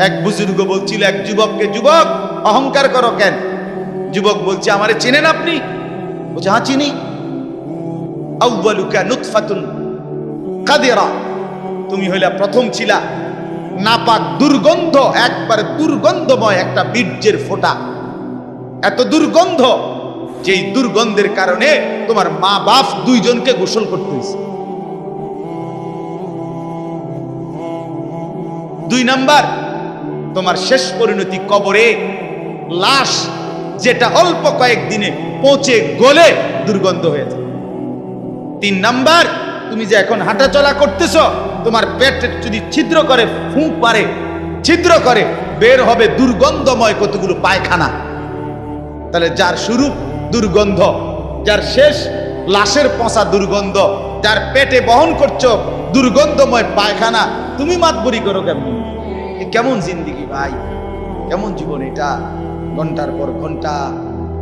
এক বুজুর্গ বলছিল এক যুবককে, যুবক অহংকার করো কেন? যুবক বলছে, আমারে চেনেন আপনি? বলছে, হ্যাঁ চিনি। আউয়ালুকা নুতফাতুন কাদিরা, তুমি হইলা প্রথম ছিলা নাপাক দুর্গন্ধ, একবারে দুর্গন্ধময় একটা বীর্যের ফোঁটা, এত দুর্গন্ধ যেই দুর্গন্ধের কারণে তোমার মা বাপ দুইজনকে গোসল করতে হয়েছে। 2 নাম্বার, তোমার শেষ পরিণতি কবরে, লাশ যেটা অল্প কয়েকদিনে পচে গলে দুর্গন্ধ হয়ে যায়। 3 নাম্বার, তুমি যে এখন হাঁটাচলা করতেছ, তোমার পেট যদি ছিদ্র করে, ফুঁক মারে, ছিদ্র করে, বের হবে দুর্গন্ধময় কতগুলো পায়খানা। তাহলে যার শুরু দুর্গন্ধ, যার শেষ লাশের পচা দুর্গন্ধ, যার পেটে বহন করছো দুর্গন্ধময় পায়খানা, তুমি মাতবরি করো কেমন? কেমন জিন্দিগি ভাই, কেমন জীবন এটা? ঘন্টার পর ঘন্টা,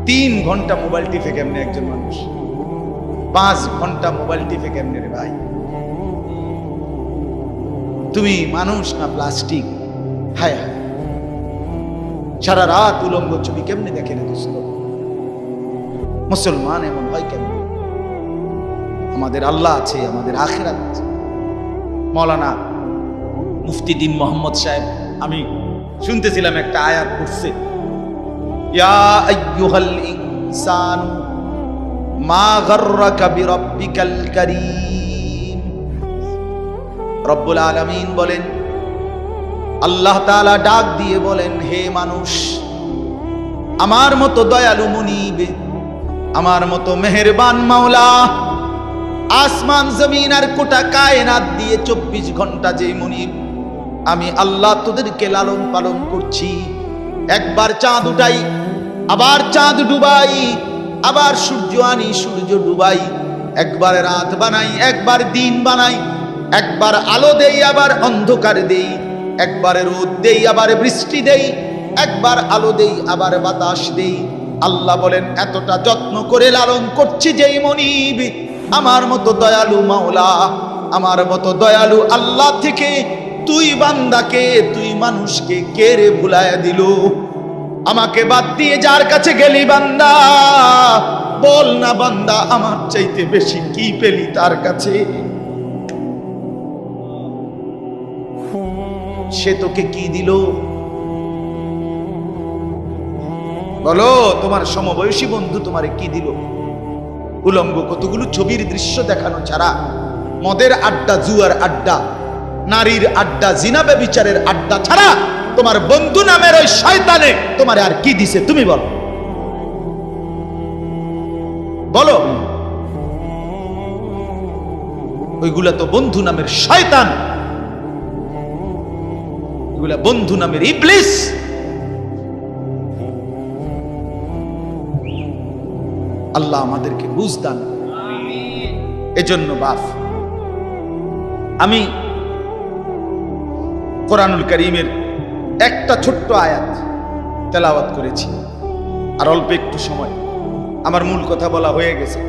3 ঘন্টা মোবাইল টিপে কেমনে একজন মানুষ? 5 ঘন্টা মোবাইল টিপে কেমনে রে ভাই? তুমি মানুষ না প্লাস্টিক? হায় হায়, সারা রাত উলঙ্গ ছবি কেমনে দেখে রে দোস্ত? মুসলমান এমন হয় কেন? আমাদের আল্লাহ আছে, আমাদের আখিরাত আছে। মৌলানা মুফতি দ্বীন মোহাম্মদ সাহেব, আমি শুনতেছিলাম একটা আয়াত পড়ছে, ইয়া আইয়ুহাল ইনসান মা গাররাকা বিরাব্বিকাল কারীম। রব্বুল আলামিন বলেন, আল্লাহ তাআলা ডাক দিয়ে বলেন, হে মানুষ, আমার মতো দয়ালু মুনিব, আমার মতো মেহেরবান মাওলা, আসমান জমিন আর গোটা কায়নাত দিয়ে 24 ঘন্টা যে মুনিব, আমি আল্লাহ তোদেরকে লালন পালন করছি। একবার চাঁদ উঠাই, আবার চাঁদ ডুবাই, আবার সূর্য আনি, সূর্য ডুবাই, একবার রাত বানাই, একবার দিন বানাই, একবার আলো দেই, আবার অন্ধকার দেই, একবার রোদ দেই, আবার বৃষ্টি দেই, একবার আলো দেই, আবার বাতাস দেই। আল্লাহ বলেন, এতটা যত্ন করে লালন করছি যেই মনিব, আমার মতো দয়ালু মাওলা, আমার মতো দয়ালু আল্লাহ থেকে তুই বান্দাকে, তুই মানুষকে কে রে ভুলায়া দিল? আমাকে বাদ দিয়ে যার কাছে গেলি বান্দা, বল না বান্দা, আমার চাইতে বেশি কি পেলি তার কাছে? সে তোকে কি দিল? বলো, তোমার সমবয়সী বন্ধু তোমারে কি দিল? উলঙ্গ কতগুলো ছবির দৃশ্য দেখানো ছাড়া, মদের আড্ডা, জুয়ার আড্ডা, নারীর আড্ডা, জিনা ব্যভিচারের আড্ডা ছাড়া তোমার বন্ধু নামের ওই শয়তানে তোমারে আর কি দিছে? তুমি বলো, বলো। ওইগুলা তো বন্ধু নামের শয়তান, ওইগুলা বন্ধু নামের ইবলিস। আল্লাহ আমাদেরকে বুঝ দান। এজন্য বাপ, আমি কোরআনুল কারীমের একটা ছোট্ট আয়াত তেলাওয়াত করেছি, আর অল্প একটু সময়, আমার মূল কথা বলা হয়ে গেছে।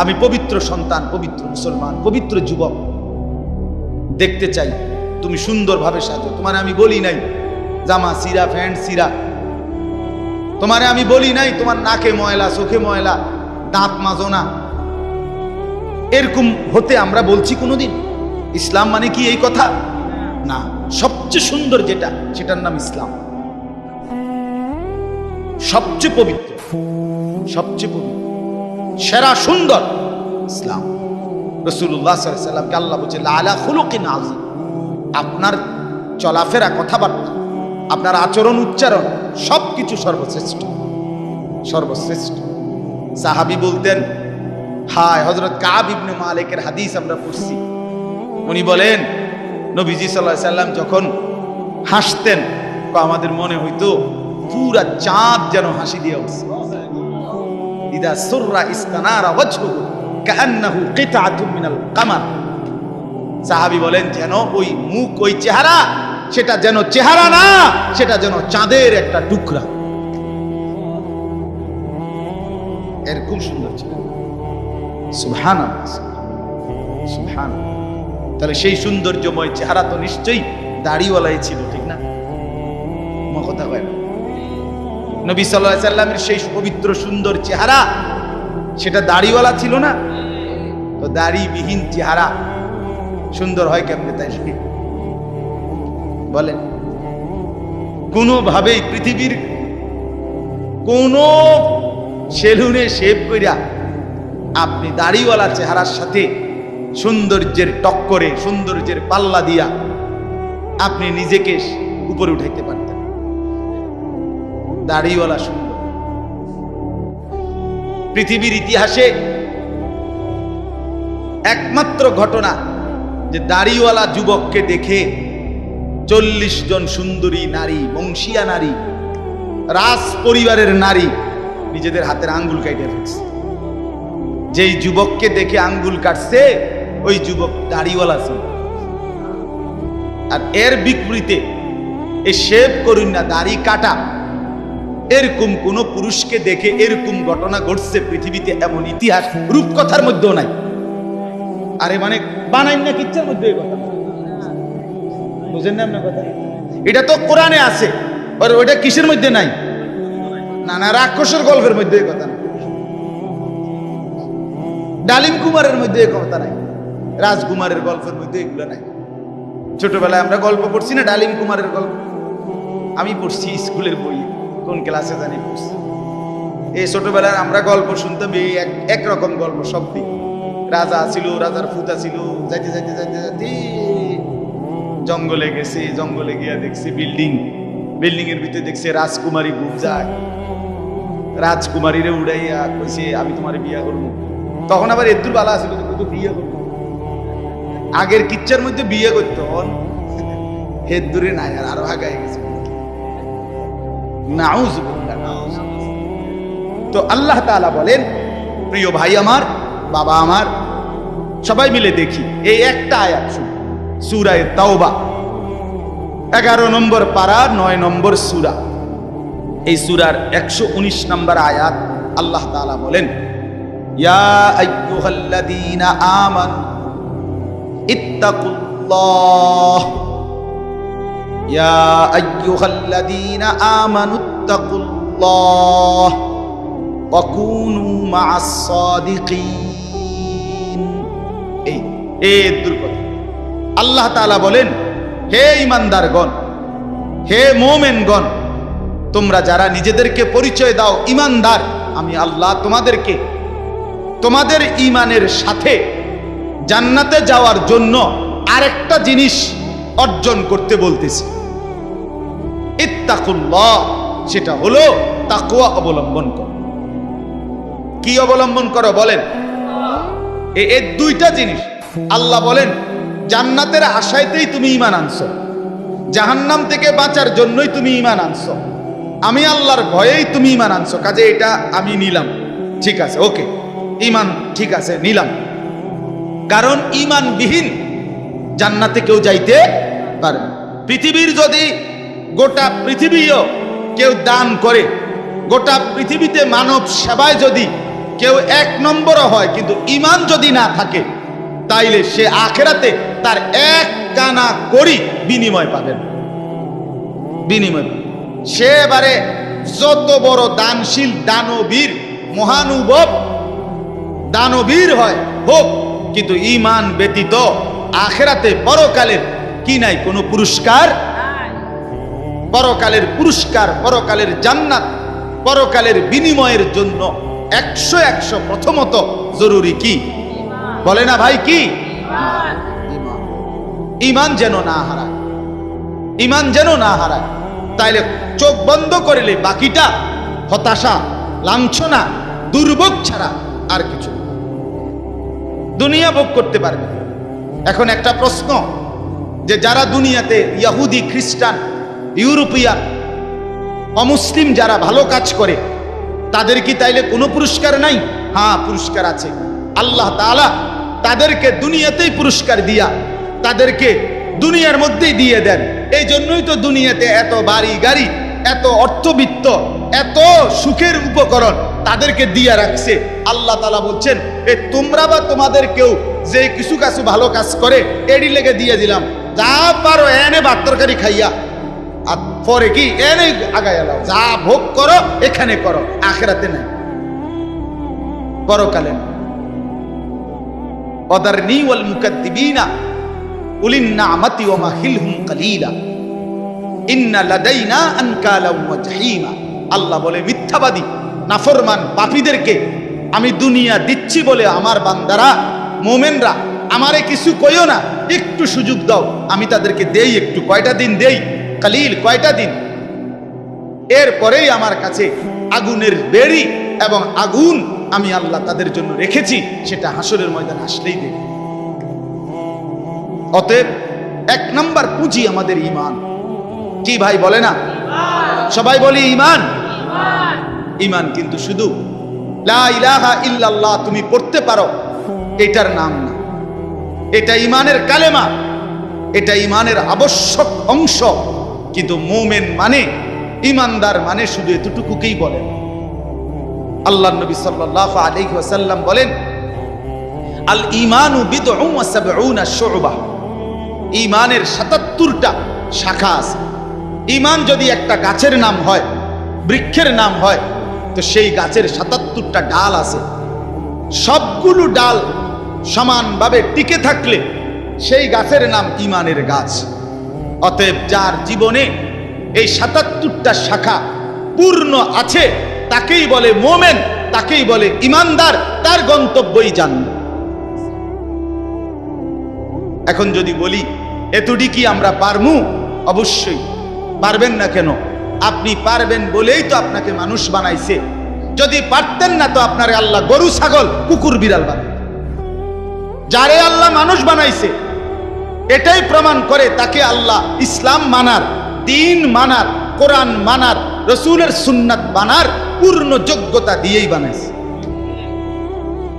আমি পবিত্র সন্তান, পবিত্র মুসলমান, পবিত্র যুবক দেখতে চাই তুমি সুন্দরভাবে সাজো। তোমার আমি বলি নাই জামা সিরা, প্যান্ট সিরা, তোমারে আমি বলি নাই তোমার নাকে ময়লা, চোখে ময়লা, দাঁত মাজো না, এরকম হতে আমরা বলছি কোনোদিন? ইসলাম মানে কি এই কথা? না, সবচেয়ে সুন্দর যেটা, সেটার নাম ইসলাম। সবচেয়ে পবিত্র, সবচেয়ে পবিত্র, সেরা সুন্দর ইসলাম। রাসূলুল্লাহ সাল্লাল্লাহু আলাইহি ওয়াসাল্লামকে আল্লাহ বলছে, লাআলা খুলুকিন আযীম। আপনার চলাফেরা, কথাবার্তা, আপনার আচরণ, উচ্চারণ, সবকিছু সর্বশ্রেষ্ঠ, সর্বশ্রেষ্ঠ। সাহাবী বলতেন, হায়, হযরত কাব ইবনে মালিকের হাদিস আমরা পড়ছি, উনি বলেন, নবীজি সাল্লাল্লাহু আলাইহি ওয়াসাল্লাম যখন হাসতেন, আমাদের মনে হইতো পুরা চাঁদ যেন হাসি দিয়ে উঠছে। ইদা সুররা ইস্তানারা ওয়াজহুহু কাআন্নাহু কিতআতুম মিনাল কামার। সাহাবী বলেন, যেন ওই মুখ, ওই চেহারা, সেটা যেন চেহারা না, সেটা যেন চাঁদের একটা টুকরা। এরকম সুন্দর ছিল। সুবহানাল্লাহ, সুবহানাল্লাহ। তাহলে সেই সৌন্দর্যময় চেহারা তো নিশ্চয়ই দাড়িওয়ালাই ছিল, ঠিক না? কথা কয় না? নবী সাল্লাল্লাহু আলাইহি সাল্লামের সেই পবিত্র সুন্দর চেহারা, সেটা দাড়িওয়ালা ছিল না? তো দাড়িবিহীন চেহারা সুন্দর হয় কেমনে তাই বলেন? কোনোভাবেই পৃথিবীর কোন সেলুনে শেভ কইরা আপনি দাড়িওয়ালা চেহারার সাথে সৌন্দর্যের টক্করে, সৌন্দর্যের পাল্লা দিয়া আপনি নিজেকে উপরে উঠাইতে পারতেন। দাড়িওয়ালা সুন্দর। পৃথিবীর ইতিহাসে একমাত্র ঘটনা যে দাড়িওয়ালা যুবককে দেখে 40 জন সুন্দরী নারী, বংশীয়া নারী, রাজ পরিবারের নারী নিজেদের হাতের আঙ্গুল কাটে ফেলছে। যেই যুবককে দেখে আঙ্গুল কাটছে ওই যুবক দাড়িওয়ালা ছিল। আর এর বিপরীতে এই শেভ করুন না, দাড়ি কাটা, এরকম কোন পুরুষকে দেখে এরকম ঘটনা ঘটছে পৃথিবীতে এমন ইতিহাস রূপকথার মধ্যেও নাই। আরে মানে বানাই না কিচ্ছার মধ্যে এই কথা, বুঝেন না আপনার কথা? এটা তো কোরআনে আছে, আর ওইটা কিসের মধ্যে নাই? না না, রাক্ষসের গল্পের মধ্যে এই কথা না, ডালিম কুমারের মধ্যে এই কথা নাই, রাজকুমারের গল্পের মধ্যে এগুলো নাই। ছোটবেলায় আমরা গল্প পড়ছি না, ডালিম কুমারের গল্প আমি পড়ছি স্কুলের বই, কোন ক্লাসে জানি পড়ছি। এই ছোটবেলায় আমরা গল্প শুনতাম, এই একরকম গল্প সব দিন। রাজা ছিল, রাজার ফুতা ছিল, যাইতে যাইতে যাইতে যাইতে জঙ্গলে গেছে, জঙ্গলে গিয়া দেখছে বিল্ডিং, বিল্ডিং এর ভিতরে দেখছে রাজকুমারী ঘুম যায়, রাজকুমারীরে উড়াইয়া কইছে আমি তোমার বিয়া করবো। তখন আবার এদুর বালা ছিল তো বিয়ে করবো, আগের কিচ্ছার মধ্যে বিয়ে করতো, হেদ দূরে নাই, আর আরো আগায় গেছে। তো আল্লাহ তাআলা বলেন, প্রিয় ভাই আমার, বাবা আমার, সবাই মিলে দেখি এই একটা আয়াত শুনুন, সূরা তাওবা 11 নম্বর পারা 9 নম্বর সূরা। এই সূরার 119 নম্বর আয়াত আল্লাহ তাআলা বলেন, ইয়া আইয়ুহাল্লাযীনা আমানু ইত্তাকুল্লাহ, ইয়া আইয়ুহাল্লাযীনা আমানু ইত্তাকুল্লাহ ওয়া কুনু মা'আস সাদিকিন। এই দুর্গত আল্লাহ তাআলা বলেন, হে ঈমানদারগণ, হে মুমিনগণ, তোমরা যারা নিজেদেরকে পরিচয় দাও ঈমানদার, আমি আল্লাহ তোমাদেরকে তোমাদের ঈমানের সাথে জান্নাতে যাওয়ার জন্য আরেকটা জিনিস অর্জন করতে বলতেছি, ইত্তাকুল্লাহ, সেটা হলো তাকওয়া অবলম্বন করো। কি অবলম্বন করো বলেন? এই দুইটা জিনিস আল্লাহ বলেন, জান্নাতের আশায়তেই তুমি ঈমান আনছো, জাহান্নাম থেকে বাঁচার জন্যই তুমি ঈমান আনছো, আমি আল্লাহর ভয়েই তুমি ঈমান আনছো, কাজে এটা আমি নিলাম, ঠিক আছে, ওকে, ঈমান ঠিক আছে, নিলাম। কারণ ঈমানবিহীন জান্নাতে কেউ যাইতে পারে না। পৃথিবীর যদি গোটা পৃথিবীও কেউ দান করে, গোটা পৃথিবীতে মানব সেবায় যদি কেউ 1 নম্বরও হয়, কিন্তু ঈমান যদি না থাকে, তাইলে সে আখিরাতে তার 1 কানা করি বিনিময় পাবেন, বিনিময়। সে এবারে যত বড় দানশীল, দানবীর, মহানুভব দানবীর হয় হোক, কিন্তু ঈমান ব্যতীত আখিরাতে পরকালের কি নাই? কোনো পুরস্কার। পরকালের পুরস্কার, পরকালের জান্নাত, পরকালের বিনিময়ের জন্য 100 প্রথমত জরুরি কি বলে না ভাই? কি? ঈমান যেন না হারায়, ঈমান যেন না হারায়। তাইলে চোখ বন্ধ করলে বাকিটা হতাশা, লাঞ্ছনা, দুর্ভোগ ছাড়া আর কিছু দুনিয়া ভোগ করতে পারবে। এখন একটা প্রশ্ন, যে যারা দুনিয়াতে ইহুদি, খ্রিস্টান, ইউরোপিয়ান, অমুসলিম যারা ভালো কাজ করে, তাদের কি তাইলে কোনো পুরস্কার নাই? হ্যাঁ, পুরস্কার আছে। আল্লাহ তাআলা তাদেরকে দুনিয়াতেই পুরস্কার দিয়া তাদেরকে দুনিয়ার মধ্যেই দিয়ে দেন। এই জন্যই তো দুনিয়াতে এত বাড়ি গাড়ি, এত অর্থবিত্ত, এত সুখের উপকরণ তাদেরকে দিয়ে রাখছে। আল্লাহ তাআলা বলছেন, তোমরা বা তোমাদের কেউ যে কিছু ভালো কাজ করে এডি লেগে দিয়ে দিলাম, যা পারো এনে ভাত তরকারি খাইয়া, আর পরে কি এনে আগায় এলাও, যা ভোগ করো এখানে করো, আখিরাতে নাই, পরকালে না। ওয়াদারনি ওয়াল মুকাদ্দিবিনা উলিন নি'মাতি ওয়া মাহিলহুম কালিলা ইন্না লাদাইনা আনকালাম ওয়া জাহিমা। আল্লাহ বলে মিথ্যাবাদী নাফরমান পাপীদেরকে আমি দুনিয়া দিচ্ছি বলে আমার বান্দারা মুমিনরা আমারে কিছু কইও না, একটু সুযোগ দাও, আমি তাদেরকে দেই একটু, কয়টা দিন দেই, কালিল কয়টা দিন, এরপরেই আমার কাছে আগুনের বেড়ি এবং আগুন আমি আল্লাহ তাদের জন্য রেখেছি, সেটা হাসরের ময়দানে আসলেই দেব। অতএব এক নাম্বার পুঁজি আমাদের ঈমান। কি ভাই বলে না? সবাই বলি ঈমান। ঈমান কিন্তু শুধু লা ইলাহা ইল্লাল্লাহ তুমি পড়তে পারো এটার নাম না, এটা ঈমানের কালেমা, এটা ঈমানের আবশ্যক অংশ। কিন্তু মুমিন মানে, ঈমানদার মানে শুধু এতটুকুকেই বলেন। আল্লাহর নবী সাল্লাল্লাহু আলাইহি ওয়াসাল্লাম বলেন, আল ঈমানু বিদউন ওয়া সাবউনা শু'বা। ঈমানের ৭৭টা শাখা আছে। ঈমান যদি একটা গাছের নাম হয়, বৃক্ষের নাম হয়, তো সেই গাছের ৭৭টা ডাল আছে। সবগুলো ডাল সমানভাবে টিকে থাকলে সেই গাছের নাম ঈমানের গাছ। অতএব যার জীবনে এই ৭৭টা শাখা পূর্ণ আছে তাকেই বলে মুমিন, তাকেই বলে ঈমানদার, তার গন্তব্যই জান্নাত। এখন যদি বলি এতটি কি আমরা পারমু? অবশ্যই পারবেন না কেন? আপনি পারবেন বলেই তো আপনাকে মানুষ বানাইছে। যদি পারতেন না তো আপনারে আল্লাহ গরু ছাগল কুকুর বিড়াল বানাইতেন। যারে আল্লাহ মানুষ বানাইছে এটাই প্রমাণ করে তাকে আল্লাহ ইসলাম মানার, দ্বীন মানার, কোরআন মানার, রাসূলের সুন্নাত মানার পূর্ণ যোগ্যতা দিয়েই বানাইছে।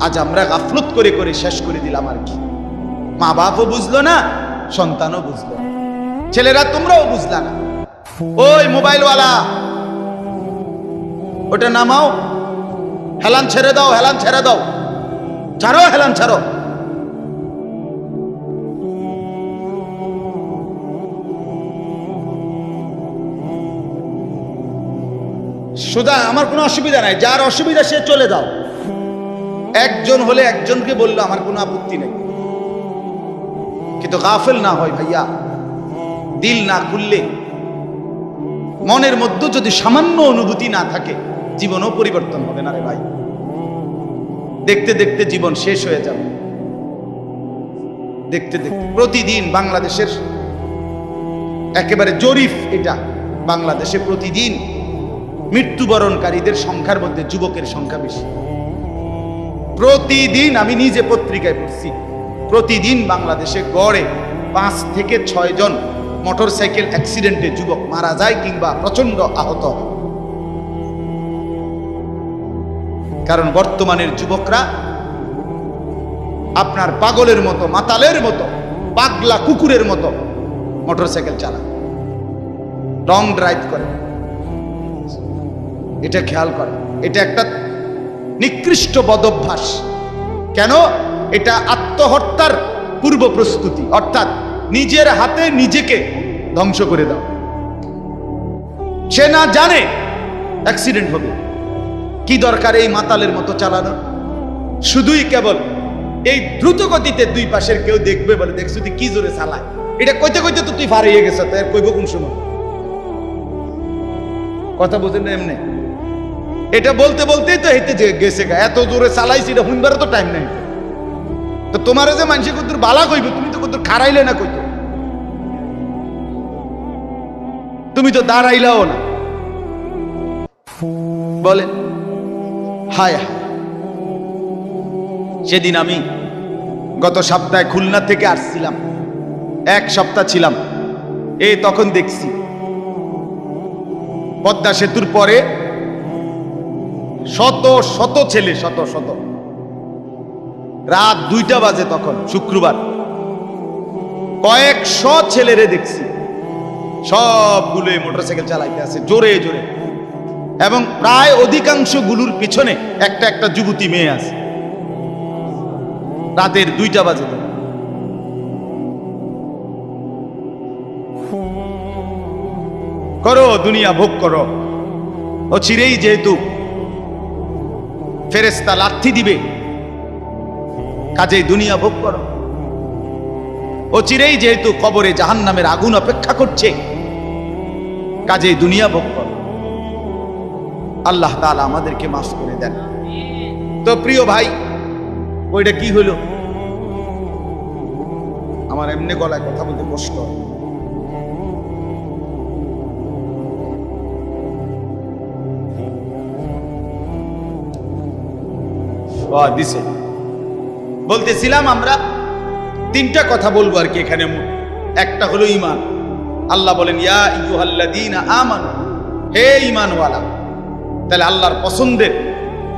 আজ আমরা গাফলত করে করে শেষ করে দিলাম। আর কি, মা বাপও বুঝলো না, সন্তানও বুঝলো না, ছেলেরা তোমরাও বুঝলা না। ওই মোবাইলওয়ালা ওটা নামাও, হেলান ছেড়ে দাও, হেলান ছেড়ে দাও, ছাড়ো, হেলান ছাড়ো। সোজা, আমার কোনো অসুবিধা নাই, যার অসুবিধা সে চলে যাও। একজন হলে একজনকে বললো আমার কোনো আপত্তি নেই, কিন্তু গাফেল না হয় ভাইয়া। দিল না খুললে, মনের মধ্যে যদি সামান্য অনুভূতি না থাকে, জীবনও পরিবর্তন হবে না রে ভাই। দেখতে দেখতে জীবন শেষ হয়ে যাবে। দেখতে দেখতে প্রতিদিন বাংলাদেশের একেবারে জরিপ এটা, বাংলাদেশে প্রতিদিন মৃত্যুবরণকারীদের সংখ্যার মধ্যে যুবকের সংখ্যা বেশি। প্রতিদিন, আমি নিজে পত্রিকায় পড়ছি, প্রতিদিন বাংলাদেশে গড়ে 5 থেকে 6 জন মোটরসাইকেল অ্যাক্সিডেন্টে যুবক মারা যায় কিংবা প্রচন্ড আহত হয়। কারণ বর্তমানের যুবকরা আপনার পাগলের মতো, মাতালের মতো, পাগলা কুকুরের মতো মোটরসাইকেল চালায়, লং ড্রাইভ করে। এটা খেয়াল করে, এটা একটা নিকৃষ্ট বদভ্যাস। কেন? এটা আত্মহত্যার পূর্ব প্রস্তুতি, অর্থাৎ নিজের হাতে নিজেকে ধ্বংস করে দাও। সে না জানে অ্যাক্সিডেন্ট হবে, কি দরকার এই মাতালের মতো চালানো? শুধুই কেবল এই দ্রুত গতিতে দুই পাশের কেউ দেখবে বলে, দেখছো তুই কি জোরে চালায়, এটা কইতে কইতে তো তুই ফারিয়ে গেছে, তো কইব কোন সময়? কথা বুঝেন না? এমনি এটা বলতে বলতেই তো হেঁটে গেছে, এত জোরে চালাইছি, এটা হুনবারও তো টাইম নাই। তো তোমার যে মানুষ কত বালা কইবে, তুমি তো কত খারাইলে না, কইতো তুমি তো দাঁড়াইলাও না। বলে হায় হায়। সেদিন আমি গত সপ্তাহে খুলনা থেকে আসছিলাম, 1 সপ্তাহ ছিলাম। তখন দেখছি পদ্মা সেতুর পরে শত শত ছেলে, শত শত, রাত 2টা বাজে তখন, শুক্রবার, কয়েকশো ছেলেরে দেখছি, সবগুলো মোটরসাইকেল চালাইতে আছে জোরে জোরে, এবং প্রায় অধিকাংশ গুলোর পিছনে একটা একটা যুবতী মেয়ে আছে। রাতের 2টা বাজে। করো, দুনিয়া ভোগ করো। ও চিরেই যেহেতু ফেরেশতা লাথি দিবে, কাজেই দুনিয়া ভোগ করো। ও চিরেই যেহেতু কবরে জাহান্নামের আগুন অপেক্ষা করছে, কাজেই দুনিয়া ভোগ করো। আল্লাহ তাআলা আমাদেরকে মাফ করে দেন। তো প্রিয় ভাই, ওইটা কি হলো? আমার এমনি গলায় কথা বলতে কষ্ট দিছে। বলতেছিলাম আমরা তিনটা কথা বলবো আর কি এখানে। একটা হলো ঈমান। আল্লাহ বলেন ইয়া আইয়ুহাল্লাযীনা আমানু, হে ঈমানওয়ালা। তাহলে আল্লাহর পছন্দের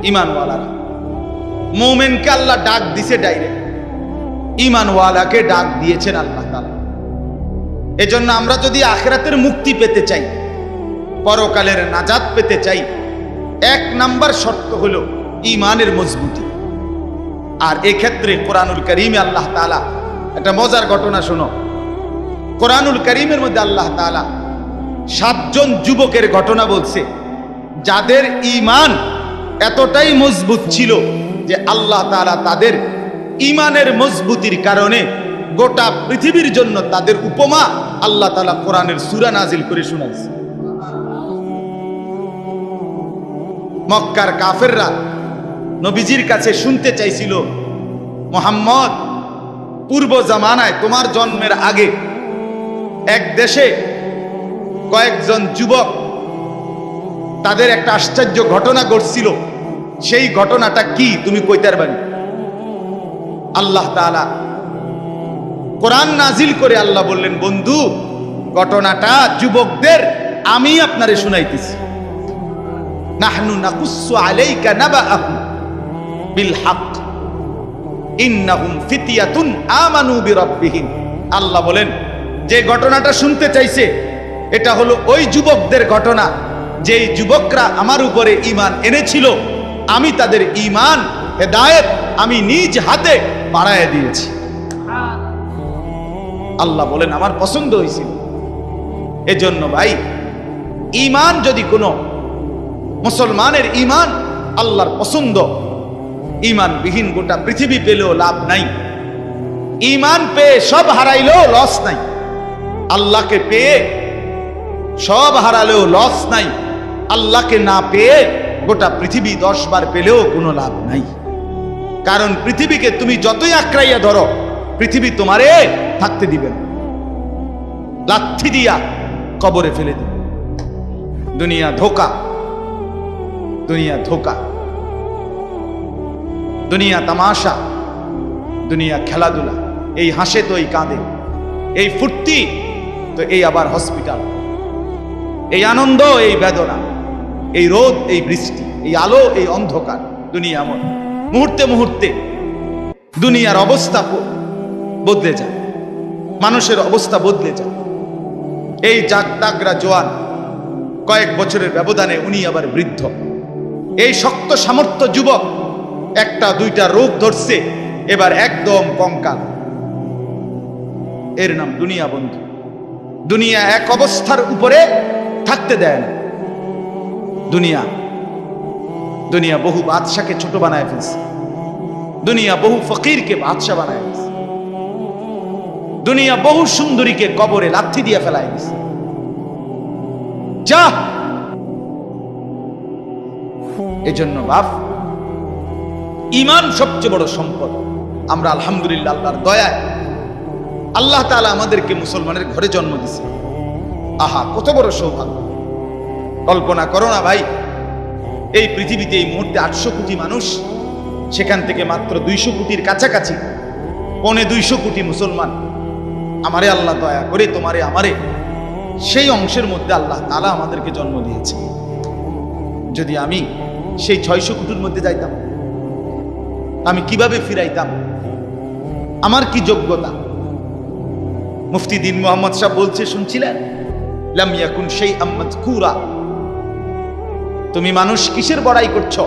ঈমানওয়ালারা। মুমিনকে আল্লাহ ডাক দিছে ডাইরেক্ট, ঈমানওয়ালাকে ডাক দিয়েছেন আল্লাহ তাআলা। এজন্য আমরা যদি আখিরাতের মুক্তি পেতে চাই, পরকালের নাজাত পেতে চাই, এক নাম্বার শর্ত হলো ঈমানের মজবুতি। আর এক্ষেত্রে কোরআনুল কারীমে আল্লাহ তাআলা একটা মজার ঘটনা শোনো। কোরআনুল কারীমের মধ্যে আল্লাহ তাআলা 7 জন যুবকের ঘটনা বলছে, যাদের ঈমান এতটাই মজবুত ছিল যে আল্লাহ তাআলা তাদের ঈমানের মজবুতির কারণে গোটা পৃথিবীর জন্য তাদের উপমা আল্লাহ তাআলা কোরআনের সূরা নাজিল করে শোনাইছে। মক্কার কাফেররা নবীজির কাছে শুনতে চাইছিল, মুহাম্মদ, পূর্ব জামানায় তোমার জন্মের আগে এক দেশে কয়েকজন যুবক, তাদের একটা আশ্চর্য ঘটনা ঘটছিল, সেই ঘটনাটা কি তুমি কইতে পারবে? আল্লাহ তাআলা কোরআন নাজিল করে আল্লাহ বললেন, বন্ধু, ঘটনাটা যুবকদের আমি আপনারে শুনাইতেছি। নাহনু নাকুসু আলাইকা নাবাআহুম বিল হক ইন্নাহুম ফিতয়াতুন আমানু বিরাব্বিহিম। আল্লাহ বলেন, যে ঘটনাটা শুনতে চাইছে এটা হলো ওই যুবকদের ঘটনা, যেই যুবকরা আমার উপরে ঈমান এনেছিল, আমি তাদের ঈমান হেদায়েত আমি নিজ হাতে বাড়ায় দিয়েছি। আল্লাহ বলেন, আমার পছন্দ হয়েছিল। এজন্য ভাই, ঈমান যদি কোনো মুসলমানের ঈমান আল্লাহর পছন্দ, ঈমানবিহীন গোটা পৃথিবী পেলেও লাভ নাই। ঈমান পেয়ে সব হারাইলেও লস নাই। আল্লাহকে পেয়ে সব হারালেও লস নাই। আল্লাহকে না পেয়ে গোটা পৃথিবী 10 বার পেলেও কোনো লাভ নাই। কারণ পৃথিবীকে তুমি যতই আঁকড়াইয়া ধরো, পৃথিবী তোমারে থাকতে দিবে না, লাথি দিয়া কবরে ফেলে দিবে। দুনিয়া ধোকা, দুনিয়া ধোকা, দুনিয়া তামাশা, দুনিয়া খেলাধুলা। এই হাসে তো এই কাঁদে, এই ফুর্তি তো এই আবার হসপিটাল, এই আনন্দ এই বেদনা, এই রোদ এই বৃষ্টি, এই আলো এই অন্ধকার। দুনিয়া এমন, মুহূর্তে মুহূর্তে দুনিয়ার অবস্থা বদলে যায়, মানুষের অবস্থা বদলে যায়। এই জাগতাগরা জোয়ান, কয়েক বছরের ব্যবধানে উনি আবার বৃদ্ধ। এই শক্ত সামর্থ্য যুবক, একটা দুইটা রোগ ধরছে, এবার একদম কঙ্কাল। এর নাম দুনিয়া বন্ধু। দুনিয়া এক অবস্থার উপরে থাকতে দেয় না। দুনিয়া দুনিয়া বহু বাদশাকে ছোট বানায় ফেলছে। দুনিয়া বহু ফকিরকে বাদশা বানায় ফেলছে। দুনিয়া বহু সুন্দরীকে কবরে লাথি দিয়ে ফেলায় দিছে। যা, এজন্য বাপ, ঈমান সবচেয়ে বড় সম্পদ। আমরা আলহামদুলিল্লাহ আল্লাহর দয়ায় আল্লাহ তাআলা আমাদেরকে মুসলমানের ঘরে জন্ম দিয়েছে। আহা, কত বড় সৌভাগ্য! কল্পনা করো না ভাই, এই পৃথিবীতে এই মুহূর্তে 800 কোটি মানুষ, সেখান থেকে মাত্র 200 কোটির কাছাকাছি, 250 কোটি মুসলমান। আমারে আল্লাহ দয়া করে তোমারে আমারে সেই অংশের মধ্যে আল্লাহ তাআলা আমাদেরকে জন্ম দিয়েছে। যদি আমি সেই 600 কোটির মধ্যে যাইতাম, আমি কিভাবে ফিরাইতাম? আমার কি যোগ্যতা? মুফতি দ্বীন মুহাম্মদ সাহেব বলছে, শুনছিলেন, লাম ইয়াকুন শাইআম মাযকুরা। তুমি মানুষ কিসের বড়াই করছো?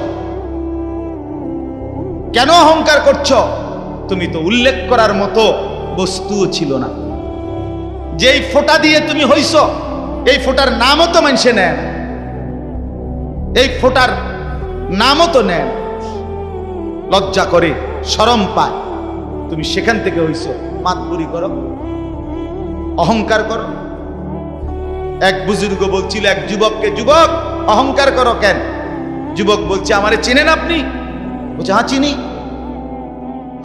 কেন অহংকার করছো? তুমি তো উল্লেখ করার মতো বস্তুও ছিল না। যেই ফোঁটা দিয়ে তুমি হইছো, এই ফোটার নামও তো মানুষে নেয় না, এই ফোটার নামও তো নেয় না। লজ্জা করে, শরম পায়। তুমি সেখান থেকে হইছো, মাতবুরি করো, অহংকার করো। এক বুজুর্গ বলছিল এক যুবককে, যুবক অহংকার করো কেন? যুবক বলছে, আমারে চিনেন আপনি? বলছে, হ্যাঁ চিনি।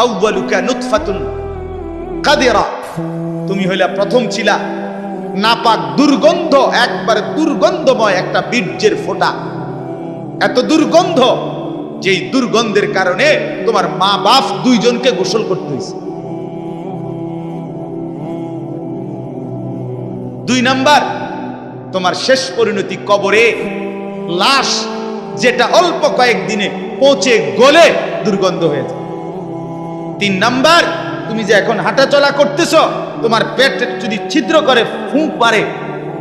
আউয়ালুকা নুতফাতুন কাদিরা, তুমি হইলা প্রথম ছিলা নাপাক দুর্গন্ধ, একবারে দুর্গন্ধময় একটা বীর্যের ফোঁটা। এত দুর্গন্ধ, যেই দুর্গন্ধের কারণে তোমার মা বাপ দুইজনকে গোসল করতে হয়েছে। 2 নাম্বার, তোমার শেষ পরিণতি কবরে, লাশ যেটা অল্প কয়েকদিনে পচে গলে দুর্গন্ধ হয়েছে। 3 নাম্বার, তুমি যে এখন হাঁটাচলা করতেছ, তোমার পেট যদি ছিদ্র করে, ফুঁক মারে,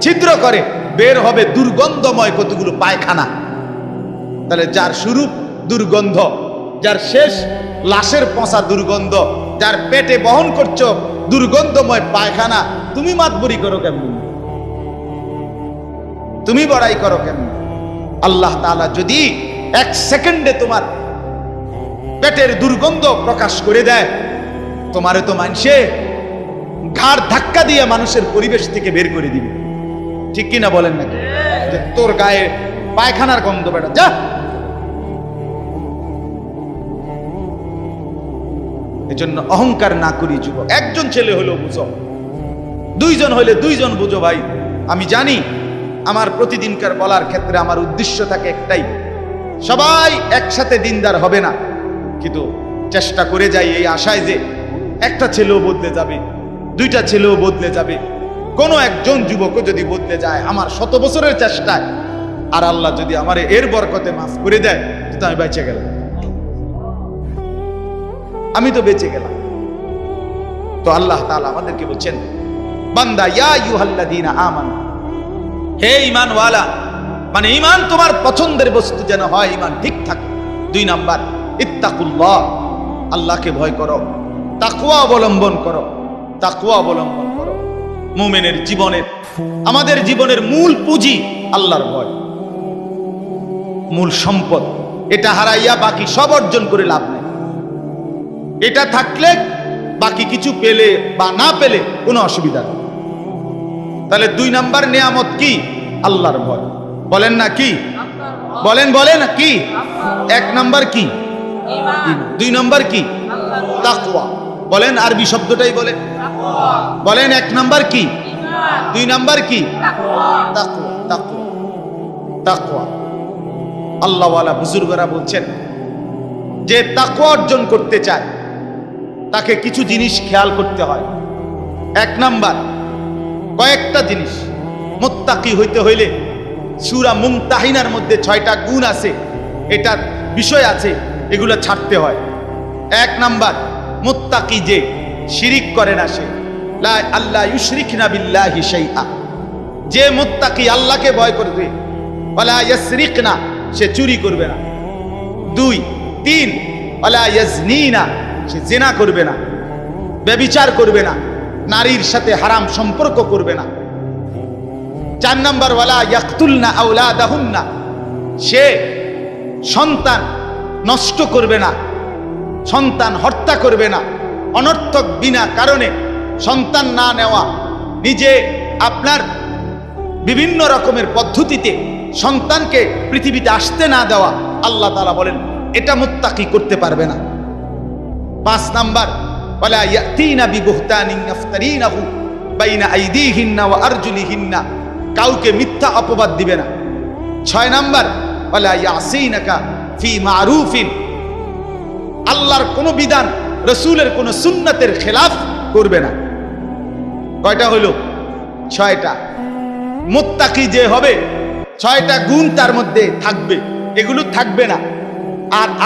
ছিদ্র করে, বের হবে দুর্গন্ধময় কতগুলো পায়খানা। তাহলে যার শুরু দুর্গন্ধ, যার শেষ লাশের পচা দুর্গন্ধ, যার পেটে বহন করছো দুর্গন্ধময় পায়খানা, তুমি মাতবরি করো কেমন? তুমি বড়াই করো কেমন? আল্লাহ তাআলা যদি 1 সেকেন্ডে তোমার পেটের দুর্গন্ধ প্রকাশ করে দেয়, তোমারে তো মানুষে ঘাড় ধাক্কা দিয়ে মানুষের পরিবেশ থেকে বের করে দিবে। ঠিক কিনা বলেন নাকি? যে তোর গায়ে পায়খানার গন্ধ, বেটা যা। এজন্য অহংকার না করি যুবক। একজন ছেলে হলেও বুঝো, 2 জন হলে 2 জন বুঝো। ভাই আমি জানি আমার প্রতিদিনকার বলার ক্ষেত্রে আমার উদ্দেশ্য থাকে একটাই, সবাই একসাথে দিনদার হবে না, কিন্তু চেষ্টা করে যাই এই আশায় যে একটা ছেলেও বদলে যাবে, 2টা ছেলেও বদলে যাবে, কোনো একজন যুবকও যদি বদলে যায় আমার 100 বছরের চেষ্টায়, আর আল্লাহ যদি আমার এর বরকতে মাফ করে দেয়, তো আমি বেঁচে গেলাম, আমি তো বেঁচে গেলাম। তো আল্লাহ তাআলা আমাদেরকে বলছেন, বান্দা ইয়া আইয়ুহাল্লাযীনা আমানু, হে ঈমানওয়ালা, মানে ঈমান তোমার পছন্দের বস্তু যেন হয়, ঈমান ঠিক থাকে। 2 নাম্বার, ইত্তাকুল্লাহ, আল্লাহকে ভয় করো, তাকওয়া অবলম্বন করো, তাকওয়া অবলম্বন করো। মুমিনের জীবনের, আমাদের জীবনের মূল পুঁজি আল্লাহর ভয়, মূল সম্পদ। এটা হারাইয়া বাকি সব অর্জন করে লাভ নেই। এটা থাকলে বাকি কিছু পেলে বা না পেলে কোনো অসুবিধা নেই। তাহলে 2 নাম্বার নিয়ামত কি? আল্লাহর ভয়। বলেন না কি? বলেন বলেন কি? 1 নাম্বার কি? ঈমান। 2 নাম্বার কি? তাকওয়া। বলেন আরবি শব্দটাই বলেন, বলেন 1 নাম্বার কি? ঈমান। 2 নাম্বার কি? তাকওয়া। তাকওয়া, তাকওয়া, তাকওয়া। আল্লাহওয়ালা বুজুর্গরা বলছেন, যে তাকওয়া অর্জন করতে চায় তাকে কিছু জিনিস খেয়াল করতে হয়। 1 নাম্বার, কয়েকটা জিনিস। মুত্তাকি হইতে হইলে সূরা মুমতাহিনার মধ্যে 6টা গুণ আছে, এটার বিষয় আছে, এগুলো ছাড়তে হয়। 1 নাম্বার, মুত্তাকি যে শিরিক করে না, সে লা আল্লাহ ইউশরিকনা বিল্লাহি শাইআ, যে মুত্তাকি আল্লাহকে ভয় করবে, ওয়ালা ইয়াসরিকনা, সে চুরি করবে না। 2, 3, ওয়ালা ইয়াজনিনা, সে জিনা করবে না, ব্যভিচার করবে না, নারীর সাথে হারাম সম্পর্ক করবে না। 4 নাম্বার, ওয়ালা ইয়াকতুলনা আওলাদাহুন্না, সে সন্তান নষ্ট করবে না, সন্তান হত্যা করবে না, অনর্থক বিনা কারণে সন্তান না নেওয়া, নিজে আপনার বিভিন্ন রকমের পদ্ধতিতে সন্তানকে পৃথিবীতে আসতে না দেওয়া, আল্লাহ তাআলা বলেন এটা মুত্তাকি করতে পারবে না। 5 নাম্বার, ওয়ালা ইয়াতিনা বিবুহতানিন ইফতারিনাহু বাইনা আইদিহিন্না ওয়া আরজুলিহিন্না, কাউকে মিথ্যা অপবাদ দিবে না। 6 নাম্বার, ওয়ালা ইয়াসিনাকা ফি মারুফিন, আল্লাহর কোন বিধান, রাসূলের কোন সুন্নাতের খেলাফ করবে না। কয়টা হলো? 6টা। মুত্তাকি যে হবে 6টা গুণ তার মধ্যে থাকবে, এগুলো থাকবে না।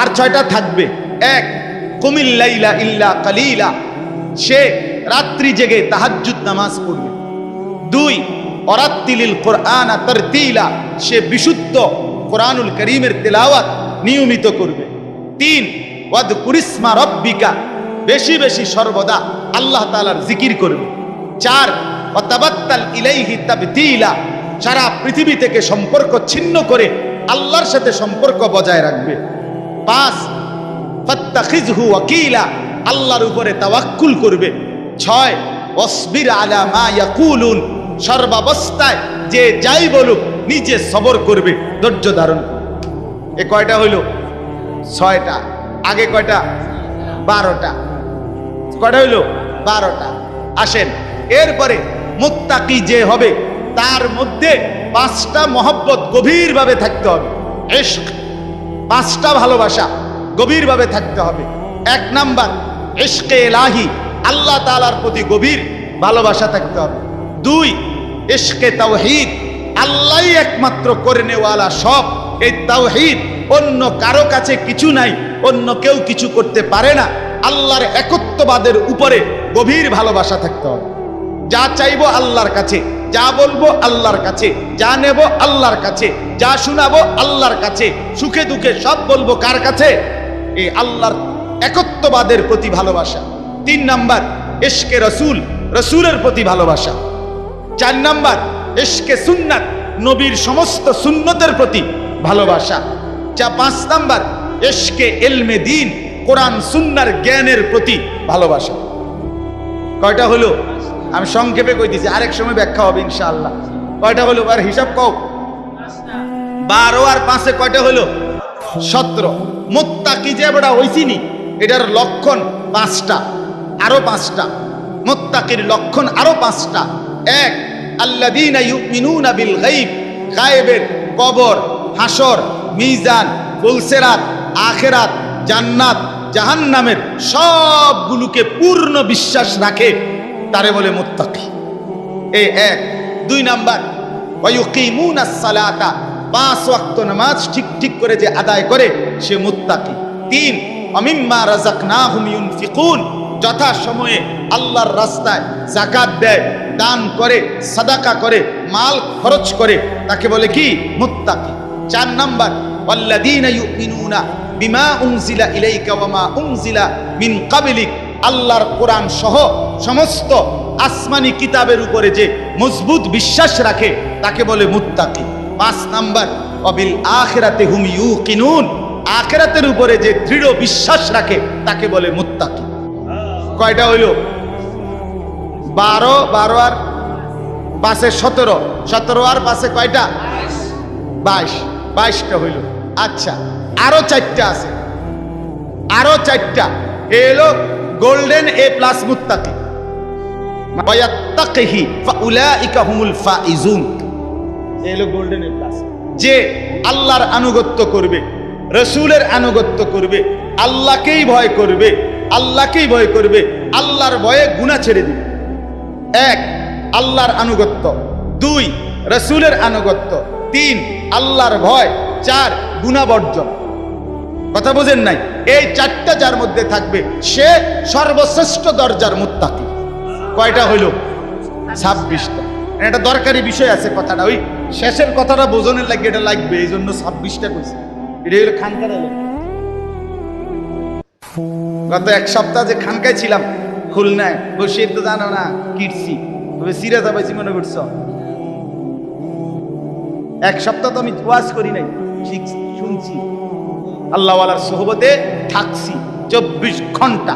আর 6টা থাকবে। 1, কুমিল লাইলা ইল্লা কালিলা, সে রাত্রি জেগে তাহাজ্জুদ নামাজ পড়বে। 2, ওয়ারাত্তিলিল কুরআনা তারতিলা, সে বিশুদ্ধ কোরআনুল কারীমের তেলাওয়াত নিয়মিত করবে। 3, ওয়াযকুরিসমা রাব্বিকা, বেশি বেশি সর্বদা আল্লাহ তাআলার জিকির করবে। 4, ওয়াতাবাত্তাল ইলাইহি তাবতিলা, সারা পৃথিবী থেকে সম্পর্ক ছিন্ন করে আল্লাহর সাথে সম্পর্ক বজায় রাখবে। 5 ফাত্তাখিযহু ওয়াকিলা, আল্লাহর উপরে তাওয়াক্কুল করবে। 6 ওয়াসবির আলা মা ইয়াকুলুন, সর্বাবস্থায় যে যাই বলুক নিজে সবর করবে, ধৈর্য ধারণ করবে। এ কয়টা হইল? 6টা। আগে কয়টা? 12টা। কয়টা হইল? 12টা। আসেন, এরপরে মুত্তাকি যে হবে তার মধ্যে 5টা মহব্বত গভীরভাবে থাকতে হবে। ইশক, 5টা ভালোবাসা গভীরভাবে থাকতে হবে। 1 নাম্বার ইশকে ইলাহি, আল্লাহ তাআলার প্রতি গভীর ভালোবাসা থাকতে হবে। 2 ইশকে তাওহীদ, আল্লাহই একমাত্র করে নেওয়ালা সব। এই তাওহীদ, অন্য কারো কাছে কিছু নাই, অন্য কেউ কিছু করতে পারে না। আল্লাহর একত্ববাদের উপরে গভীর ভালোবাসা থাকতে হবে। যা চাইবো আল্লাহর কাছে, যা বলবো আল্লাহর কাছে, যা নেব আল্লাহর কাছে, যা শোনাবো আল্লাহর কাছে, সুখে দুঃখে সব বলবো কার কাছে? এই আল্লাহর একত্ববাদের প্রতি ভালোবাসা। 3 নাম্বার ইশকে রসুল, রসুলের প্রতি ভালোবাসা। 4 নাম্বার ইশকে সুন্নাত, নবীর সমস্ত সুন্নতের প্রতি ভালোবাসা। 5 নাম্বার ইশকে ইলমে দ্বীন, কোরআন সুন্নাহর জ্ঞানের প্রতি ভালোবাসা। কয়টা হলো? আমি সংক্ষেপে কই দিছি, আরেক সময় ব্যাখ্যা হবে ইনশাআল্লাহ। কয়টা হলো? আর হিসাব কও। 12 আর 5 কয়টা হলো? 17। মুত্তাকি যে বড় হইছিনি, এটার লক্ষণ 5টা, আরো 5টা। মুত্তাকির লক্ষণ আরো 5টা। 1 আল্লাযীনা ইউমিনুনা বিল গায়ব, গায়েবের, কবর, হাসর, মিজান, ফুলসিরাত, আখিরাত, জান্নাত, জাহান্নামের সবগুলোকে পূর্ণ বিশ্বাস রাখে, তারে বলে মুত্তাকি। এই 1। 2 নাম্বার ওয়ায়ুকিমুনাস সালাতা, 5 ওয়াক্ত নামাজ ঠিক ঠিক করে যে আদায় করে সে মুত্তাকি। 3 ওয়ামিম্মা রাযাকনাহুম ইউনফিকুন, যথা সময়ে আল্লাহর রাস্তায় যাকাত দেয়, দান করে, সাদাকা করে, মাল খরচ করে, তাকে বলে কি? মুত্তাকি। 4 নাম্বার ওয়াল্লাযীনা ইউমিনুনা বিমা উনজিলা ইলাইকা ওয়া মা উনজিলা মিন ক্বাবলিক, আল্লাহর কোরআন সহ সমস্ত আসমানি কিতাবের উপরে যে মজবুত বিশ্বাস রাখে তাকে বলে মুত্তাকি। 5 নাম্বার ওয়াবিল আখিরাতি হুম ইউকিনুন, আখিরাতের উপরে যে দৃঢ় বিশ্বাস রাখে তাকে বলে মুত্তাকি। কয়টা হইল? 12 আর 5 17, 17 আর 5 কয়টা? 22টা হইল। আচ্ছা, আরো 4টা আছে, আরো 4টা। এলো গোল্ডেন এ প্লাস মুত্তাকি। ওয়ায়াত্তাকিহি ফাউলাইকা হুমুল ফাইজুন, এলো গোল্ডেন এ প্লাস। যে আল্লাহর আনুগত্য করবে, রসুলের আনুগত্য করবে, আল্লাহকেই ভয় করবে, আল্লাহকেই ভয় করবে, আল্লাহর ভয়ে গুনাহ ছেড়ে দিবে। 1 আল্লাহর আনুগত্য, 2 রসুলের আনুগত্য, 3 আল্লাহর ভয়, 4 গুনাহ বর্জন। কথা বুঝেন নাই? এই 4টা যার মধ্যে থাকবে সে সর্বশ্রেষ্ঠ দরজার মুত্তাকি। কয়টা হইল? 26টা। এটা দরকারি বিষয় আছে কথাটা, ওই শেষের কথাটা বোঝনের লাগে এটা লাগবে, এই জন্য 26টা কইছে। এটা হলো খানকার। গত 1 সপ্তাহ যে খানকায় ছিলাম খুলনায়, বসে তো জানো না কিটছি, তবে সিরাজা পাইছি মনে করছো। 1 সপ্তাহ তো আমি ওয়াজ করি নাই, শুনছি, আল্লাহওয়ালার সোহবতে থাকছি 24 ঘন্টা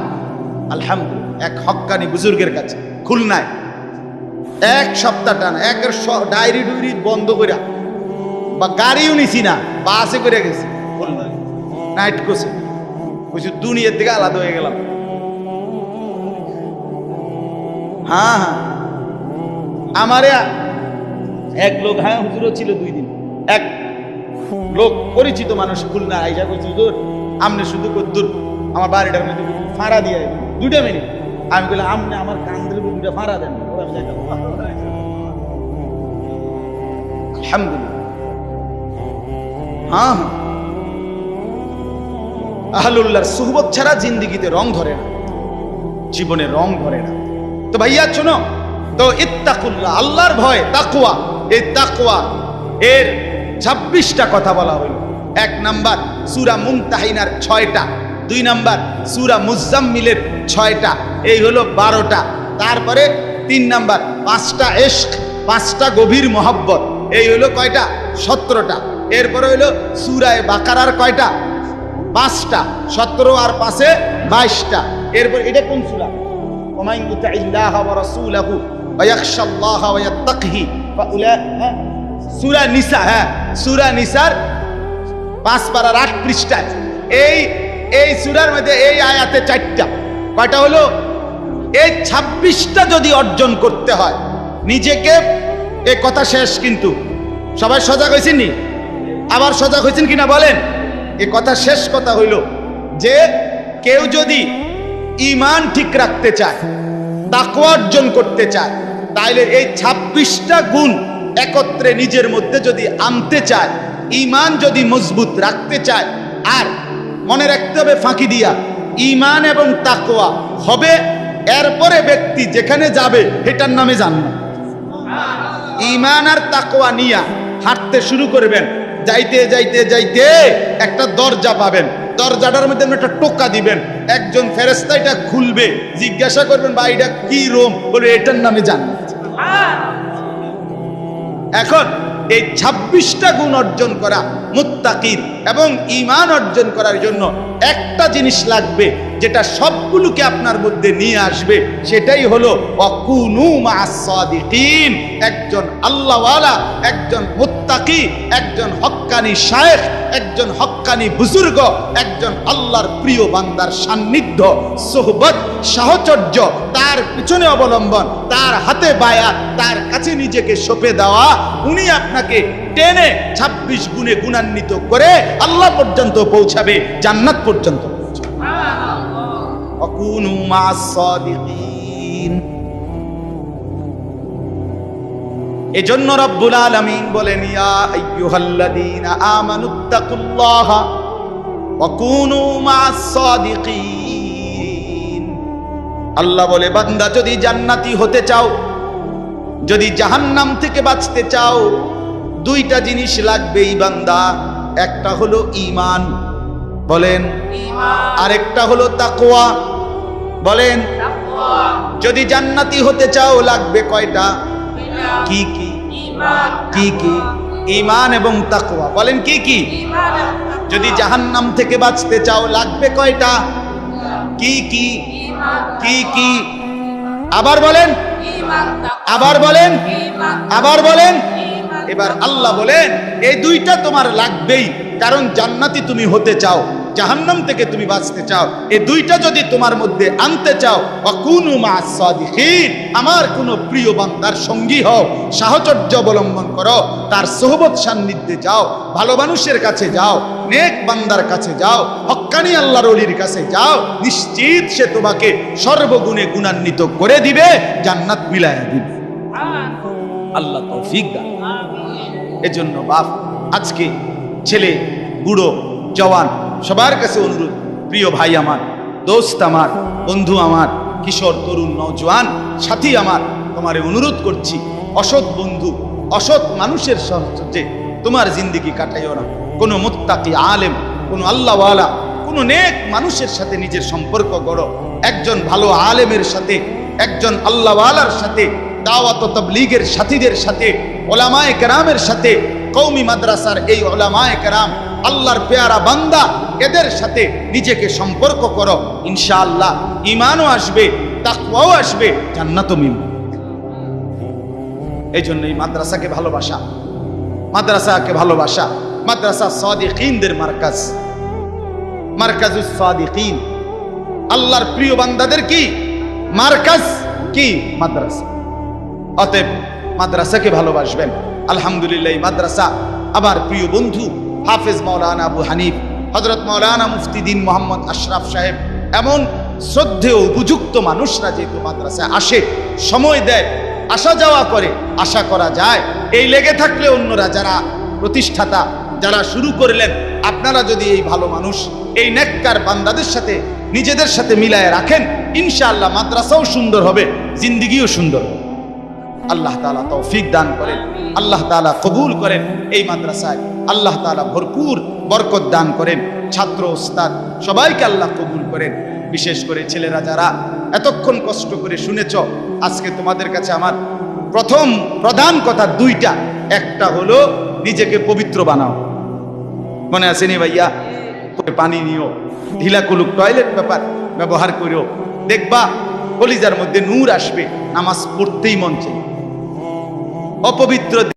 আলহামদুলিল্লাহ, এক হক্কানি বুজুর্গের কাছে খুলনায়। 1 সপ্তাহ টানা, একের ডায়েরি ডুইরি বন্ধ করে, বা গাড়িও নিছি না, বাসে করে গেছি নাইট কোর্সে। বুঝি দুনিয়ার থেকে আলাদা হয়ে গেলাম। হ্যাঁ, আমারে এক লোক, হ্যাঁ হুজুরও ছিল 2 দিন, এক লোক পরিচিত মানুষ খুলনা আইসা করছে, হুজুর আমনে শুধু কদ্দুর আমার বাড়িটার মধ্যে ফাঁড়া দিয়ে 2টা মিনিট। আমি বললাম আমনে আমার কান্দের 2টা ফাঁড়া দেন। আলহামদুলিল্লাহ। হ্যাঁ, আহলুল্লাহর সুহবত ছাড়া জিন্দেগিতে রং ধরে না, জীবনে রং ধরে না। তো ভাইয়া শোনো, তো ইত্তাকুল্লাহ, আল্লাহর ভয়, তাকওয়া। এই তাকওয়া এর 26টা কথা বলা হইল। 1 নাম্বার সূরা মুমতাহিনার 6টা, 2 নাম্বার সূরা মুজাম্মিলের 6টা, এই হলো 12টা। তারপরে 3 নাম্বার 5টা ইশক, 5টা গভীর মহব্বত, এই হইলো কয়টা? 17টা। এরপরে হইলো সূরা বাকারার কয়টা? 5টা। 17 আর 5-এ 22টা। এরপর এটা কোন সূরা? ওয়া মান ইউতি'ল্লাহ ওয়া রাসূলাহু ওয়া ইয়াখশাল্লাহ ওয়া ইয়াত্তাকিহি ফাউলাইকা। সূরা নিসা, হ্যাঁ সূরা নিসার 5 পারার 8 পৃষ্ঠায় এই সূরার মধ্যে এই আয়াতে 4টা। কয়টা হলো? এই 26টা যদি অর্জন করতে হয় নিজেকে, এই কথা শেষ। কিন্তু সবাই সজাগ হয়েছেন নি? আবার সজাগ হয়েছেন কিনা বলেন? এই কথা শেষ কথা হইল যে কেউ যদি ঈমান ঠিক রাখতে চায়, তাকওয়া অর্জন করতে চায়, তাইলে এই 26টা গুণ একত্রে নিজের মধ্যে যদি আনতে চায়, ঈমান যদি মজবুত রাখতে চায়, আর মনে রাখতে হবে ফাঁকি দিয়া ঈমান এবং তাকওয়া হবে, এরপরে ব্যক্তি যেখানে যাবে এটার নামে জান্নাত। ঈমান আর তাকওয়া নিয়া হাঁটতে শুরু করবেন, যাইতে যাইতে যাইতে একটা দরজা পাবেন, দরজাটার মধ্যে একটা টোকা দিবেন, একজন ফেরেশতা এটা খুলবে, জিজ্ঞাসা করবেন ভাই এটা কি রুম? বলে এটার নামে জান্নাত। এখন এই 26টা গুণ অর্জন করা মুত্তাকির এবং ঈমান অর্জন করার জন্য একটা জিনিস লাগবে, যেটা সবগুলোকে আপনার মধ্যে নিয়ে আসবে, সেটাই হলো ওয়াকুনু মা'আস সাদিকিন। একজন আল্লাহওয়ালা, একজন মুত্তাকি, একজন হক্কানি শায়েখ, একজন হক্কানি বুজুর্গ, একজন আল্লাহর প্রিয় বান্দার সান্নিধ্য, সোহবত, সাহচর্য, তার পিছনে অবলম্বন, তার হাতে বায়াত, তার কাছে নিজেকে সঁপে দেওয়া, উনি আপনাকে টেনে 26 গুণে গুণান্বিত করে আল্লাহ পর্যন্ত পৌঁছাবে, জান্নাত পর্যন্ত পৌঁছাবে। ওয়াকুনু মা'আস সাদিকিন। এজন্য রব্বুল আলামিন বলেন ইয়া আইয়ুহাল্লাযীনা আমানুত্তাকুল্লাহা ওয়াকুনু মা'আস সাদিকিন। আল্লাহ বলে বান্দা যদি জান্নাতি হতে চাও, যদি জাহান্নাম থেকে বাঁচতে চাও, 2টা জিনিস লাগবেই বান্দা। একটা হলো ঈমান, বলেন ঈমান, আরেকটা হলো তাকওয়া, বলেন তাকওয়া। যদি জান্নাতি হতে চাও লাগবে কয়টা? কি কি? ঈমান। কি কি? ঈমান এবং তাকওয়া। বলেন কি কি? ঈমান। যদি জাহান্নাম থেকে বাঁচতে চাও লাগবে কয়টা? কি কি? ঈমান। কি কি? আবার বলেন ঈমান, আবার বলেন ঈমান, আবার বলেন। এবার আল্লাহ বলেন এই 2টা তোমার লাগবেই, কারণ জান্নাতি তুমি হতে চাও, জাহান্নাম থেকে তুমি বাঁচতে চাও। এই 2টা যদি তোমার মধ্যে আনতে চাও, ওয়াকুনু মা'আস সাদিকিন, আমার কোন প্রিয় বান্দার সঙ্গী হও, সাহচর্য অবলম্বন করো, তার সোহবত সান্নিধ্যে যাও, ভালো মানুষের কাছে যাও, নেক বান্দার কাছে যাও, হক্কানি আল্লাহর ওলির কাছে যাও, নিশ্চিত সে তোমাকে সর্বগুণে গুণান্বিত করে দিবে, জান্নাত মিলায়া দিবে। আল্লাহ তৌফিক দান। এজন্য বাপ, আজকে ছেলে, বুড়ো, জওয়ান সবার কাছে অনুরোধ, প্রিয় ভাই আমার, দোস্ত আমার, বন্ধু আমার, কিশোর, তরুণ, নওজোয়ান সাথী আমার, তোমারে অনুরোধ করছি, অসৎ বন্ধু, অসৎ মানুষের সাহায্যে তোমার জিন্দেগি কাটাইও না। কোনো মুত্তাকি আলেম, কোনো আল্লাহওয়ালা, কোনো নেক মানুষের সাথে নিজের সম্পর্ক গড়ো। একজন ভালো আলেমের সাথে, একজন আল্লাহওয়ালার সাথে, দাওয়াত ও তাবলীগের সাথীদের সাথে, উলামায়ে কেরামের সাথে, কওমি মাদ্রাসার এই উলামায়ে কেরাম, আল্লাহর পেয়ারা বান্দা, এদের সাথে নিজেকে সম্পর্ক করো, ইনশাআল্লাহ ঈমানও আসবে, তাকওয়াও আসবে, জান্নাতও মিলবে। এই জন্য এই মাদ্রাসাকে ভালোবাসা, মাদ্রাসাকে ভালোবাসা। মাদ্রাসা সাদিকিনদের মার্কাজ, মার্কাজুস সাদিকিন, আল্লাহর প্রিয় বান্দাদের কি মার্কাজ, কি মাদ্রাসা। অতএব মাদ্রাসাকে ভালোবাসবেন। আলহামদুলিল্লাহ মাদ্রাসা আমার প্রিয় বন্ধু হাফেজ মাওলানা আবু হানিফ, হযরত মাওলানা মুফতি দ্বীন মোহাম্মদ আশরাফ সাহেব, এমন শ্রদ্ধেয় উপযুক্ত মানুষরা যেহেতু মাদ্রাসায় আসে, সময় দেয়, আসা যাওয়া করে, আশা করা যায় এই লেগে থাকলে অন্যরা যারা প্রতিষ্ঠাতা, যারা শুরু করলেন, আপনারা যদি এই ভালো মানুষ, এই নেককার বান্দাদের সাথে নিজেদের সাথে মিলায় রাখেন, ইনশাআল্লাহ মাদ্রাসাও সুন্দর হবে, জিন্দেগিও সুন্দর হবে। আল্লাহ তাআলা তৌফিক দান করেন, আল্লাহ তাআলা কবুল করেন। এই মাদ্রাসায় আল্লাহ তাআলা ভরপুর বরকত দান করেন। ছাত্র, ওস্তাদ সবাইকে আল্লাহ কবুল করেন। বিশেষ করে ছেলেরা যারা এতক্ষণ কষ্ট করে শুনেছ, আজকে তোমাদের কাছে আমার প্রথম প্রধান কথা দুইটা, একটা হলো নিজেকে পবিত্র বানাও। মনে আছে নি ভাইয়া? পানি নিও, ঢিলা কুলুক টয়লেট পেপার ব্যবহার করো, দেখবা কলিজার মধ্যে নূর আসবে, নামাজ পড়তেই মন চাই। অপবিত্র